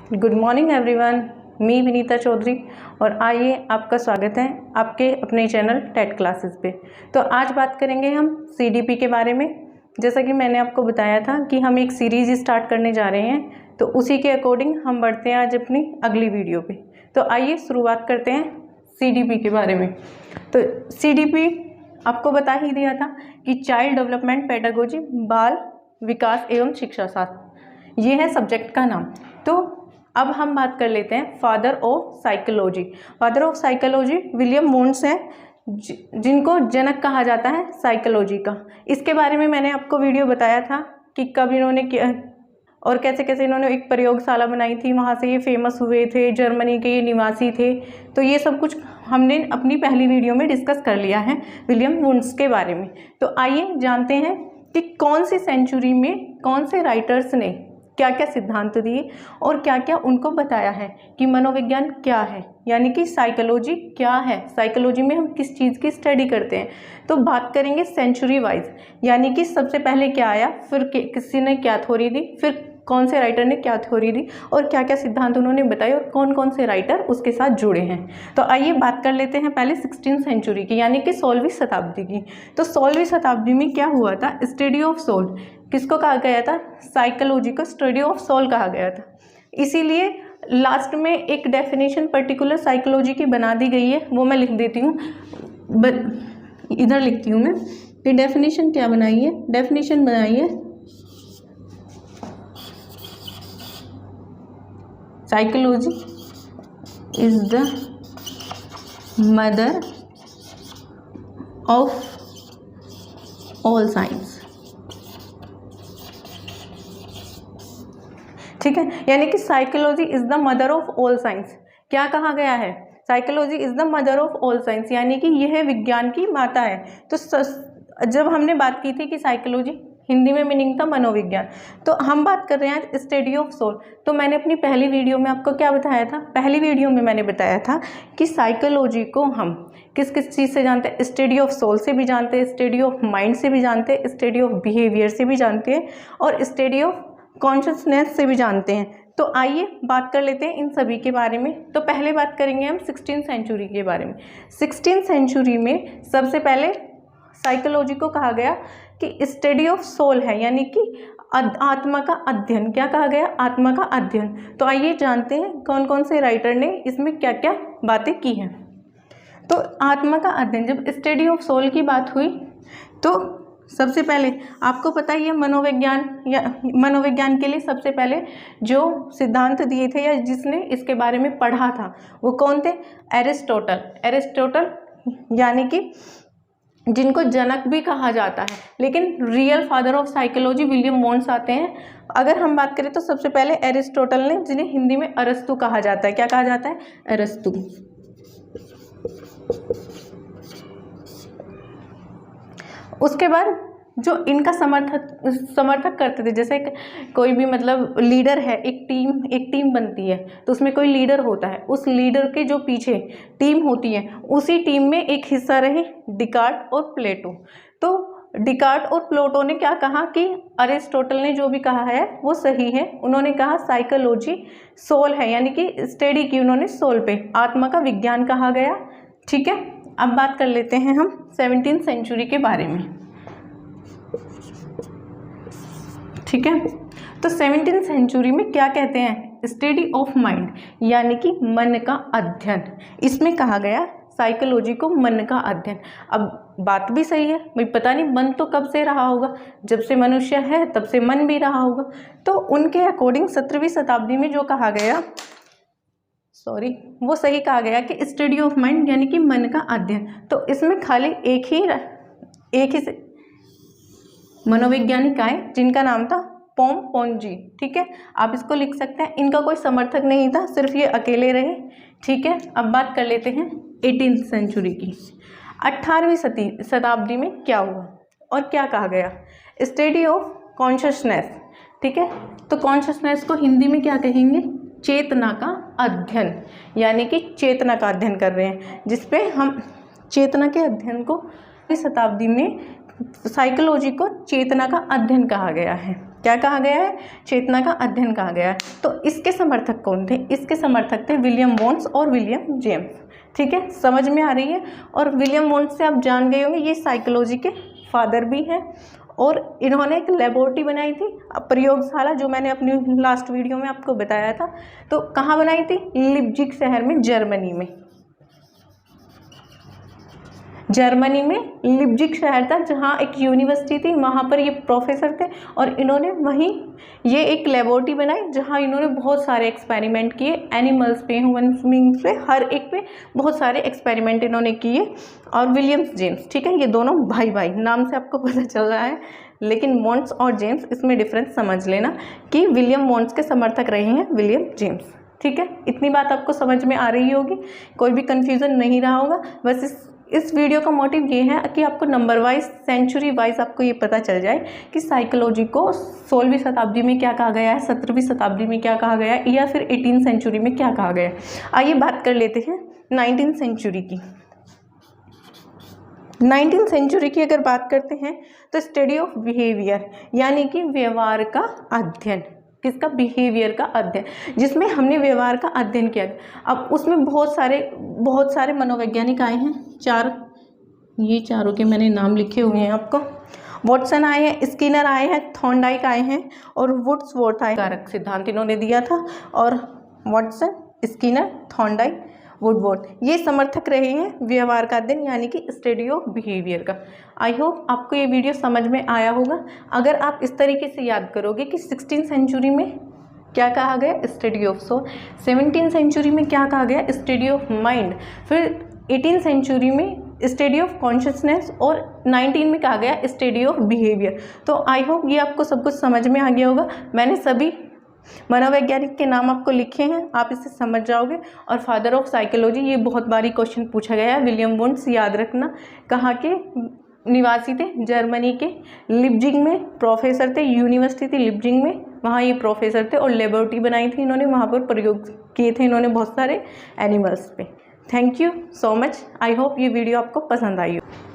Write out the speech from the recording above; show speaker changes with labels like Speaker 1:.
Speaker 1: Good morning everyone, मी विनीता चौधरी और आइए आपका स्वागत है आपके अपने चैनल टेट क्लासेस पे। तो आज बात करेंगे हम सीडीपी के बारे में। जैसा कि मैंने आपको बताया था कि हम एक सीरीज़ स्टार्ट करने जा रहे हैं, तो उसी के अकॉर्डिंग हम बढ़ते हैं आज अपनी अगली वीडियो पे। तो आइए शुरुआत करते हैं सीडीपी के बारे में। तो सीडीपी आपको बता ही दिया था कि चाइल्ड डेवलपमेंट पेडागोजी, बाल विकास एवं शिक्षा शास्त्र, ये है सब्जेक्ट का नाम। तो अब हम बात कर लेते हैं father of psychology. Father of psychology William wounds हैं, जिनको जनक कहा जाता है साइकोलॉजी का। इसके बारे में मैंने आपको वीडियो बताया था कि कब इन्होंने किया और कैसे कैसे इन्होंने एक प्रयोगशाला बनाई थी, वहाँ से ये फेमस हुए थे, जर्मनी के ये निवासी थे। तो ये सब कुछ हमने अपनी पहली वीडियो में डिस्कस कर लिया है विलियम वुंड्स के बारे में। तो आइए जानते हैं कि कौन सी सेंचुरी में कौन से राइटर्स ने क्या क्या सिद्धांत दिए और क्या क्या उनको बताया है कि मनोविज्ञान क्या है, यानी कि साइकोलॉजी क्या है, साइकोलॉजी में हम किस चीज़ की स्टडी करते हैं। तो बात करेंगे सेंचुरी वाइज, यानी कि सबसे पहले क्या आया, फिर किसी ने क्या थ्योरी दी, फिर कौन से राइटर ने क्या थ्योरी दी और क्या क्या सिद्धांत उन्होंने बताए और कौन कौन से राइटर उसके साथ जुड़े हैं। तो आइए बात कर लेते हैं पहले 16वीं सेंचुरी की, यानी कि 16वीं शताब्दी की। तो 16वीं शताब्दी में क्या हुआ था, स्टडी ऑफ सोल किसको कहा गया था, साइकोलॉजी को स्टडी ऑफ सोल कहा गया था। इसीलिए लास्ट में एक डेफिनेशन पर्टिकुलर साइकोलॉजी की बना दी गई है, वो मैं लिख देती हूँ, इधर लिखती हूँ मैं कि डेफिनेशन क्या बनाई है। डेफिनेशन बनाई है psychology is the mother of all science. ठीक है, यानी कि psychology is the mother of all science. क्या कहा गया है, psychology is the mother of all science, यानी कि यह विज्ञान की माता है। तो जब हमने बात की थी कि साइकोलॉजी हिंदी में मीनिंग था मनोविज्ञान, तो हम बात कर रहे हैं स्टडी ऑफ सोल। तो मैंने अपनी पहली वीडियो में आपको क्या बताया था, पहली वीडियो में मैंने बताया था कि साइकोलॉजी को हम किस किस चीज़ से जानते हैं, स्टडी ऑफ सोल से भी जानते हैं, स्टडी ऑफ माइंड से भी जानते हैं, स्टडी ऑफ बिहेवियर से भी जानते हैं और स्टडी ऑफ कॉन्शियसनेस से भी जानते हैं। तो आइए बात कर लेते हैं इन सभी के बारे में। तो पहले बात करेंगे हम 16वीं सेंचुरी के बारे में। 16वीं सेंचुरी में सबसे पहले साइकोलॉजी को कहा गया कि स्टडी ऑफ सोल है, यानी कि आत्मा का अध्ययन। क्या कहा गया, आत्मा का अध्ययन। तो आइए जानते हैं कौन कौन से राइटर ने इसमें क्या क्या बातें की हैं। तो आत्मा का अध्ययन, जब स्टडी ऑफ सोल की बात हुई तो सबसे पहले आपको पता ही है मनोविज्ञान, या मनोविज्ञान के लिए सबसे पहले जो सिद्धांत दिए थे या जिसने इसके बारे में पढ़ा था वो कौन थे, एरिस्टोटल। एरिस्टोटल यानी कि जिनको जनक भी कहा जाता है, लेकिन real father of psychology William wounds आते हैं। अगर हम बात करें तो सबसे पहले एरिस्टोटल ने, जिन्हें हिंदी में अरस्तु कहा जाता है। क्या कहा जाता है, अरस्तु। उसके बाद जो इनका समर्थक करते थे, जैसे कोई भी मतलब लीडर है, एक टीम बनती है तो उसमें कोई लीडर होता है, उस लीडर के जो पीछे टीम होती है उसी टीम में एक हिस्सा रहे डिकार्ट और प्लेटो। तो डिकार्ट और प्लेटो ने क्या कहा कि अरिस्टोटल ने जो भी कहा है वो सही है। उन्होंने कहा साइकोलॉजी सोल है, यानी कि स्टडी की उन्होंने सोल पे, आत्मा का विज्ञान कहा गया। ठीक है, अब बात कर लेते हैं हम 17वीं सेंचुरी के बारे में। ठीक है, तो 17वीं सेंचुरी में क्या कहते हैं, स्टडी ऑफ माइंड, यानी कि मन का अध्ययन। इसमें कहा गया साइकोलॉजी को मन का अध्ययन। अब बात भी सही है भाई, पता नहीं मन तो कब से रहा होगा, जब से मनुष्य है तब से मन भी रहा होगा। तो उनके अकॉर्डिंग 17वीं शताब्दी में जो कहा गया, वो सही कहा गया कि स्टडी ऑफ माइंड यानी कि मन का अध्ययन। तो इसमें खाली एक ही मनोवैज्ञानिक आए जिनका नाम था पोमपोंजी। ठीक है, आप इसको लिख सकते हैं। इनका कोई समर्थक नहीं था, सिर्फ ये अकेले रहे। ठीक है, अब बात कर लेते हैं 18वीं सेंचुरी की। 18वीं शताब्दी में क्या हुआ और क्या कहा गया, स्टडी ऑफ कॉन्शियसनेस। ठीक है, तो कॉन्शियसनेस को हिंदी में क्या कहेंगे, चेतना का अध्ययन, यानी कि चेतना का अध्ययन कर रहे हैं, जिसपे हम चेतना के अध्ययन को इस शताब्दी में साइकोलॉजी को चेतना का अध्ययन कहा गया है। क्या कहा गया है? चेतना का अध्ययन कहा गया है। तो इसके समर्थक कौन थे? इसके समर्थक थे विलियम वोन्स और विलियम जेम्स। ठीक है, समझ में आ रही है। और विलियम वोन्स से आप जान गए होंगे, ये साइकोलॉजी के फादर भी हैं और इन्होंने एक लेबोरेटरी बनाई थी, प्रयोगशाला, जो मैंने अपनी लास्ट वीडियो में आपको बताया था। तो कहाँ बनाई थी? लिप्जिग शहर में, जर्मनी में। जर्मनी में लिप्जिग शहर था, जहाँ एक यूनिवर्सिटी थी, वहाँ पर ये प्रोफेसर थे और इन्होंने वहीं ये एक लेबोरेटरी बनाई जहाँ इन्होंने बहुत सारे एक्सपेरिमेंट किए, एनिमल्स पे, ह्यूमन्स बीइंग्स पे, हर एक पे बहुत सारे एक्सपेरिमेंट इन्होंने किए। और विलियम जेम्स, ठीक है, ये दोनों भाई भाई, नाम से आपको पता चल रहा है, लेकिन वोन्स और जेम्स, इसमें डिफरेंस समझ लेना कि विलियम वोन्स के समर्थक रहे हैं विलियम जेम्स। ठीक है, इतनी बात आपको समझ में आ रही होगी, कोई भी कन्फ्यूज़न नहीं रहा होगा। बस इस वीडियो का मोटिव ये है कि आपको नंबर वाइज, सेंचुरी वाइज आपको ये पता चल जाए कि साइकोलॉजी को 16वीं शताब्दी में क्या कहा गया है, 17वीं शताब्दी में क्या कहा गया है, या फिर 18th सेंचुरी में क्या कहा गया है। आइए बात कर लेते हैं 19th सेंचुरी की। 19th सेंचुरी की अगर बात करते हैं तो स्टडी ऑफ बिहेवियर, यानी कि व्यवहार का अध्ययन। किसका? बिहेवियर का अध्ययन, जिसमें हमने व्यवहार का अध्ययन किया। अब उसमें बहुत सारे मनोवैज्ञानिक आए हैं, ये चारों के मैंने नाम लिखे हुए हैं आपको। वॉटसन आए हैं, स्किनर आए हैं, थॉर्नडाइक आए हैं और वुड्सवर्थ आए। कारक सिद्धांत इन्होंने दिया था और वॉटसन, स्किनर, थॉर्नडाइक, वुडवर्थ ये समर्थक रहे हैं व्यवहार का अध्ययन, यानी कि स्टडी ऑफ बिहेवियर का। आई होप आपको ये वीडियो समझ में आया होगा। अगर आप इस तरीके से याद करोगे कि 16th सेंचुरी में क्या कहा गया? Study of soul. 17th century में क्या कहा गया? Study of mind. फिर 18th सेंचुरी में स्टडी ऑफ कॉन्शियसनेस और 19 में कहा गया स्टडी ऑफ बिहेवियर। तो आई होप ये आपको सब कुछ समझ में आ गया होगा। मैंने सभी मनोवैज्ञानिक के नाम आपको लिखे हैं, आप इसे समझ जाओगे। और फादर ऑफ साइकोलॉजी, ये बहुत बारी क्वेश्चन पूछा गया है। विलियम वोन्स, याद रखना, कहाँ के निवासी थे? जर्मनी के, लिप्जिग में प्रोफेसर थे, यूनिवर्सिटी थी लिप्जिग में, वहाँ ये प्रोफेसर थे और लेबोरेटरी बनाई थी इन्होंने, वहाँ पर प्रयोग किए थे इन्होंने बहुत सारे एनिमल्स पे। Thank you so much. I hope ये वीडियो आपको पसंद आई हो।